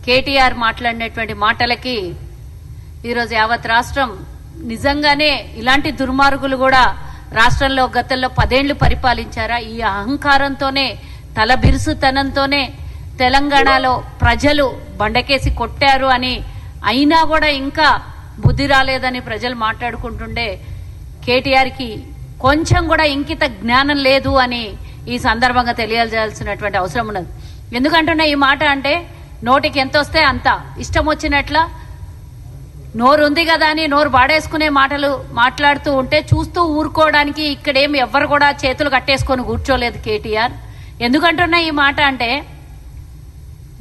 కేటీఆర్ మాట్లాడినటువంటి మాటలకి ఈరోజు యావత్ రాష్ట్రం నిజంగానే ఇలాంటి దుర్మార్గులు కూడా రాష్ట్రంలో గతంలో 10 ఏళ్లు పరిపాలించారా? ఈ అహంకారంతోనే తల బిరుసుతనంతోనే తెలంగాణలో ప్రజలు బండకేసి కొట్టారు అని అయినా కూడా ఇంకా బుద్ధి రాలేదని ప్రజలు మాట్లాడుకుంటుండే కేటీఆర్కి కొంచెం కూడా ఇంకిత జ్ఞానం లేదు అని ఈ సందర్భంగా తెలియజేయాల్సినటువంటి అవసరం ఉన్నది. ఎందుకంటున్నా ఈ మాట అంటే నోటికి ఎంత వస్తే అంత ఇష్టం వచ్చినట్ల నోరు ఉంది కదా అని నోరు వాడేసుకునే మాటలు మాట్లాడుతూ ఉంటే చూస్తూ ఊరుకోవడానికి ఇక్కడేమి ఎవ్వరు కూడా చేతులు కట్టేసుకొని కూర్చోలేదు కేటీఆర్. ఎందుకంటున్నా ఈ మాట అంటే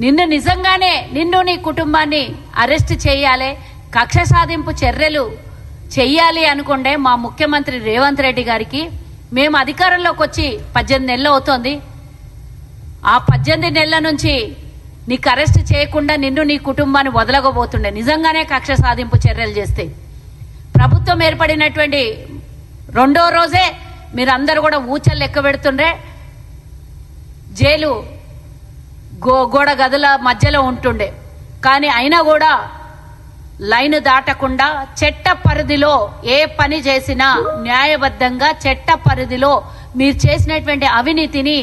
నిన్ను నిజంగానే నిన్ను నీ కుటుంబాన్ని అరెస్ట్ చేయాలి, కక్ష సాధింపు చర్యలు చెయ్యాలి అనుకుంటే మా ముఖ్యమంత్రి రేవంత్ రెడ్డి గారికి మేము అధికారంలోకి వచ్చి 18 నెలలు అవుతోంది. ఆ 18 నెలల నుంచి నీకు అరెస్ట్ చేయకుండా నిన్ను నీ కుటుంబాన్ని వదలకపోతుండే. నిజంగానే కక్ష సాధింపు చర్యలు చేస్తే ప్రభుత్వం ఏర్పడినటువంటి 2వ రోజే మీరందరూ కూడా ఊచలు లెక్క పెడుతుండే జైలు గోడ గదుల మధ్యలో ఉంటుండే. కానీ అయినా కూడా లైన్ దాటకుండా చట్ట పరిధిలో ఏ పని చేసినా న్యాయబద్ధంగా చట్ట పరిధిలో మీరు చేసినటువంటి అవినీతిని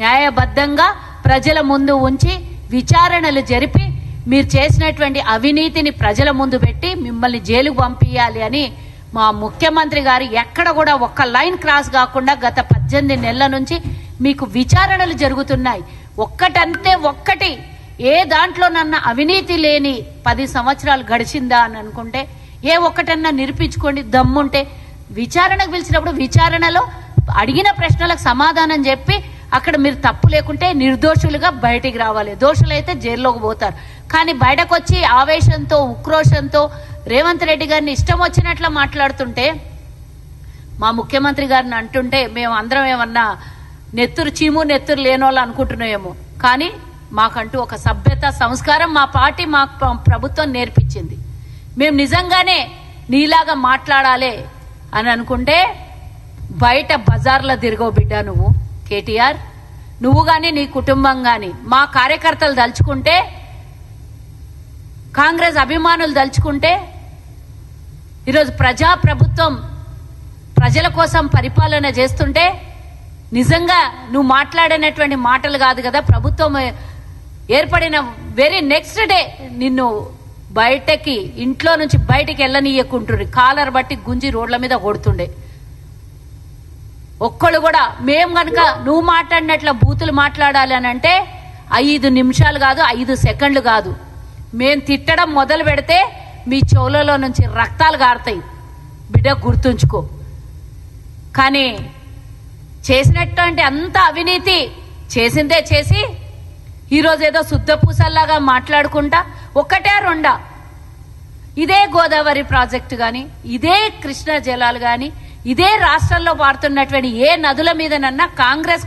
న్యాయబద్ధంగా ప్రజల ముందు ఉంచి విచారణలు జరిపి మీరు చేసినటువంటి అవినీతిని ప్రజల ముందు పెట్టి మిమ్మల్ని జైలుకు పంపించాలి అని మా ముఖ్యమంత్రి గారు ఎక్కడ కూడా ఒక్క లైన్ క్రాస్ కాకుండా గత 18 నెలల నుంచి మీకు విచారణలు జరుగుతున్నాయి. ఒక్కటంటే ఒక్కటి ఏ దాంట్లోనన్నా అవినీతి లేని 10 సంవత్సరాలు గడిచిందా అని అనుకుంటే ఏ ఒక్కటన్నా నిరూపించుకోండి. దమ్ముంటే విచారణకు పిలిచినప్పుడు విచారణలో అడిగిన ప్రశ్నలకు సమాధానం చెప్పి అక్కడ మీరు తప్పు లేకుంటే నిర్దోషులుగా బయటికి రావాలి, దోషులైతే జైల్లోకి పోతారు. కానీ బయటకు వచ్చి ఆవేశంతో ఉక్రోషంతో రేవంత్ రెడ్డి గారిని ఇష్టం వచ్చినట్లు మాట్లాడుతుంటే మా ముఖ్యమంత్రి గారిని అంటుంటే మేము అందరం ఏమన్నా నెత్తురు చీము నెత్తురు లేనోళ్ళు అనుకుంటున్నామేమో. కానీ మాకంటూ ఒక సభ్యత సంస్కారం మా పార్టీ మా ప్రభుత్వం నేర్పించింది. మేము నిజంగానే నీలాగా మాట్లాడాలి అని అనుకుంటే బయట బజార్లో తిరగవు బిడ్డ నువ్వు కేటీఆర్. నువ్వు గాని నీ కుటుంబం గాని మా కార్యకర్తలు దలుచుకుంటే కాంగ్రెస్ అభిమానులు దలుచుకుంటే ఈరోజు ప్రజాప్రభుత్వం ప్రజల కోసం పరిపాలన చేస్తుంటే నిజంగా నువ్వు మాట్లాడినటువంటి మాటలు కాదు కదా, ప్రభుత్వం ఏర్పడిన వెరీ నెక్స్ట్ డే నిన్ను బయటకి ఇంట్లో నుంచి బయటికి వెళ్ళనీయకుంటుండ్రి, కాలర్ బట్టి గుంజి రోడ్ల మీద కొడుతుండే. ఒక్కళ్ళు కూడా మేము గనక నువ్వు మాట్లాడినట్ల బూతులు మాట్లాడాలి అని అంటే 5 నిమిషాలు కాదు 5 సెకండ్లు కాదు, మేము తిట్టడం మొదలు పెడితే మీ చెవులలో నుంచి రక్తాలు గారుతాయి బిడ్డ, గుర్తుంచుకో. కానీ చేసినటువంటి అంత అవినీతి చేసిందే చేసి ఈరోజు ఏదో శుద్ధపూసల్లాగా మాట్లాడుకుంటా ఒకటే రెండా ఇదే గోదావరి ప్రాజెక్టు కానీ ఇదే కృష్ణా జలాలు కానీ ఇదే రాష్ట్రంలో వాడుతున్నటువంటి ఏ నదుల మీదనన్నా కాంగ్రెస్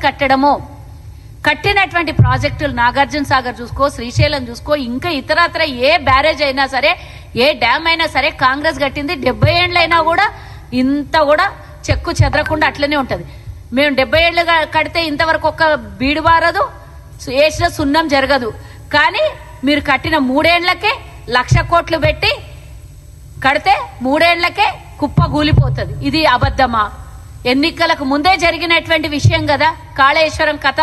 కట్టినటువంటి ప్రాజెక్టులు నాగార్జున సాగర్ చూసుకో, శ్రీశైలం చూసుకో, ఇంకా ఇతరత్ర ఏ బ్యారేజ్ అయినా సరే ఏ డ్యామ్ అయినా సరే కాంగ్రెస్ కట్టింది. 70 ఏళ్ళైనా కూడా ఇంత కూడా చెక్కు చెదరకుండా అట్లనే ఉంటది. మేము 70 ఏళ్ళు కడితే ఇంతవరకు ఒక్క బీడు బారదు, వేసిన సున్నం జరగదు. కానీ మీరు కట్టిన 3 ఏళ్లకే 1,00,000 కోట్లు పెట్టి కడితే 3 ఏళ్లకే కుప్ప కూలిపోతుంది. ఇది అబద్ధమా? ఎన్నికలకు ముందే జరిగినటువంటి విషయం కదా కాళేశ్వరం కథ.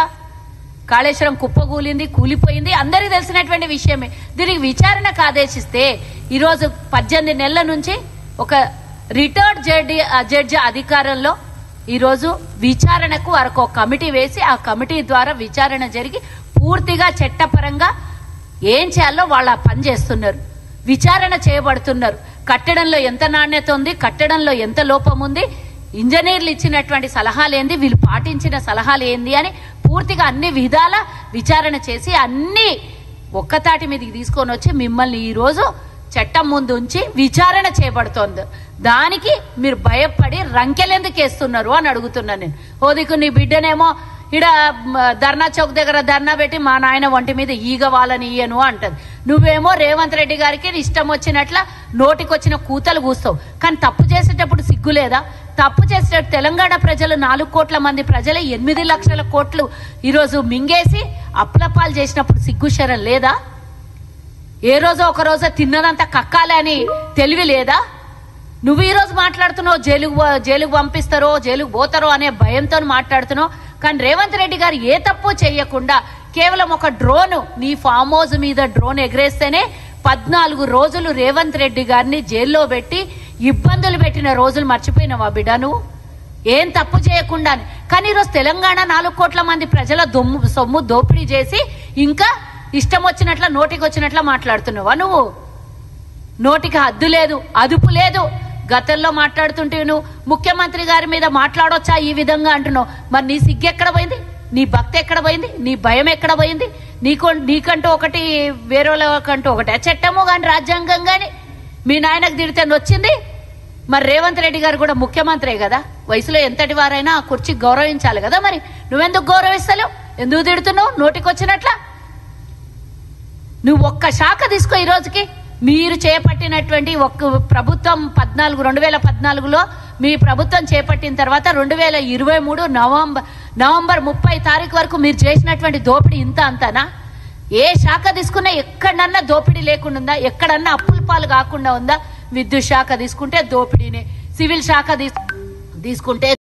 కాళేశ్వరం కుప్ప కూలిపోయింది, అందరికీ తెలిసినటువంటి విషయమే. దీనికి విచారణకు ఆదేశిస్తే ఈరోజు 18 నెలల నుంచి ఒక రిటైర్డ్ జడ్జి అధికారంలో ఈరోజు విచారణకు వరకు ఒక కమిటీ వేసి ఆ కమిటీ ద్వారా విచారణ జరిగి పూర్తిగా చట్టపరంగా ఏం చేయాలో వాళ్ళ పని చేస్తున్నారు, విచారణ చేయబడుతున్నారు. కట్టడంలో ఎంత నాణ్యత ఉంది, కట్టడంలో ఎంత లోపం ఉంది, ఇంజనీర్లు ఇచ్చినటువంటి సలహాలు ఏంది, వీళ్ళు పాటించిన సలహాలు ఏంది అని పూర్తిగా అన్ని విధాల విచారణ చేసి అన్ని ఒక్కతాటి మీదకి తీసుకొని వచ్చి మిమ్మల్ని ఈరోజు చట్టం ముందు ఉంచి విచారణ చేయబడుతోంది. దానికి మీరు భయపడి రంకెలెందుకు వేస్తున్నారు అని అడుగుతున్నాను నేను. ఓదికు నీ బిడ్డనేమో ఇడ ధర్నా చౌక్ దగ్గర ధర్నా పెట్టి మా నాయన ఒంటి మీద ఈగ వాళ్ళని ఇయ్యను అంటది. నువ్వేమో రేవంత్ రెడ్డి గారికి ఇష్టం వచ్చినట్ల నోటికొచ్చిన కూతలు కూస్తావు. కానీ తప్పు చేసేటప్పుడు సిగ్గులేదా? తప్పు చేసేటప్పుడు తెలంగాణ ప్రజలు 4 కోట్ల మంది ప్రజలు 8 లక్షల కోట్లు ఈరోజు మింగేసి అప్లపాలు చేసినప్పుడు సిగ్గుశరం లేదా? ఏ రోజో ఒక రోజో తిన్నదంతా కక్కాలి అని తెలివి లేదా? నువ్వు ఈ రోజు మాట్లాడుతున్నావు జైలుకు పంపిస్తారో జైలుకు పోతారో అనే భయంతో మాట్లాడుతున్నావు. కానీ రేవంత్ రెడ్డి గారు ఏ తప్పు చేయకుండా కేవలం ఒక డ్రోన్, నీ ఫామ్ హౌస్ మీద డ్రోన్ ఎగరేస్తేనే 14 రోజులు రేవంత్ రెడ్డి గారిని జైల్లో పెట్టి ఇబ్బందులు పెట్టిన రోజులు మర్చిపోయినావా బిడ్డ నువ్వు? ఏం తప్పు చేయకుండా. కానీ ఈరోజు తెలంగాణ 4 కోట్ల మంది ప్రజల సొమ్ము దోపిడీ చేసి ఇంకా ఇష్టం వచ్చినట్ల నోటికి వచ్చినట్ల మాట్లాడుతున్నావా నువ్వు? నోటికి హద్దు లేదు, అదుపు లేదు. గతంలో మాట్లాడుతుంటే నువ్వు ముఖ్యమంత్రి గారి మీద మాట్లాడొచ్చా ఈ విధంగా అంటున్నావు. మరి నీ సిగ్గు ఎక్కడ పోయింది? నీ భక్తి ఎక్కడ పోయింది? నీ భయం ఎక్కడ పోయింది? నీకంటూ ఒకటి వేరేకంటూ ఒకటి చట్టము కానీ రాజ్యాంగం కానీ మీ నాయనకు తిడితే నొచ్చింది. మరి రేవంత్ రెడ్డి గారు కూడా ముఖ్యమంత్రే కదా, వయసులో ఎంతటి వారైనా ఆ కుర్చీ గౌరవించాలి కదా. మరి నువ్వెందుకు గౌరవిస్తలేవు? ఎందుకు తిడుతున్నావు నోటికి వచ్చినట్ల? నువ్వు ఒక్క శాఖ తీసుకో. ఈ రోజుకి మీరు చేపట్టినటువంటి ఒక్క ప్రభుత్వం 2014లో మీ ప్రభుత్వం చేపట్టిన తర్వాత 2023 నవంబర్ 30 తారీఖు వరకు మీరు చేసినటువంటి దోపిడీ ఇంత అంతనా? ఏ శాఖ తీసుకున్నా ఎక్కడన్నా దోపిడీ లేకుండా ఉందా? ఎక్కడన్నా అప్పుల పాలు కాకుండా ఉందా? విద్యుత్ శాఖ తీసుకుంటే దోపిడీనే, సివిల్ శాఖ తీసుకుంటే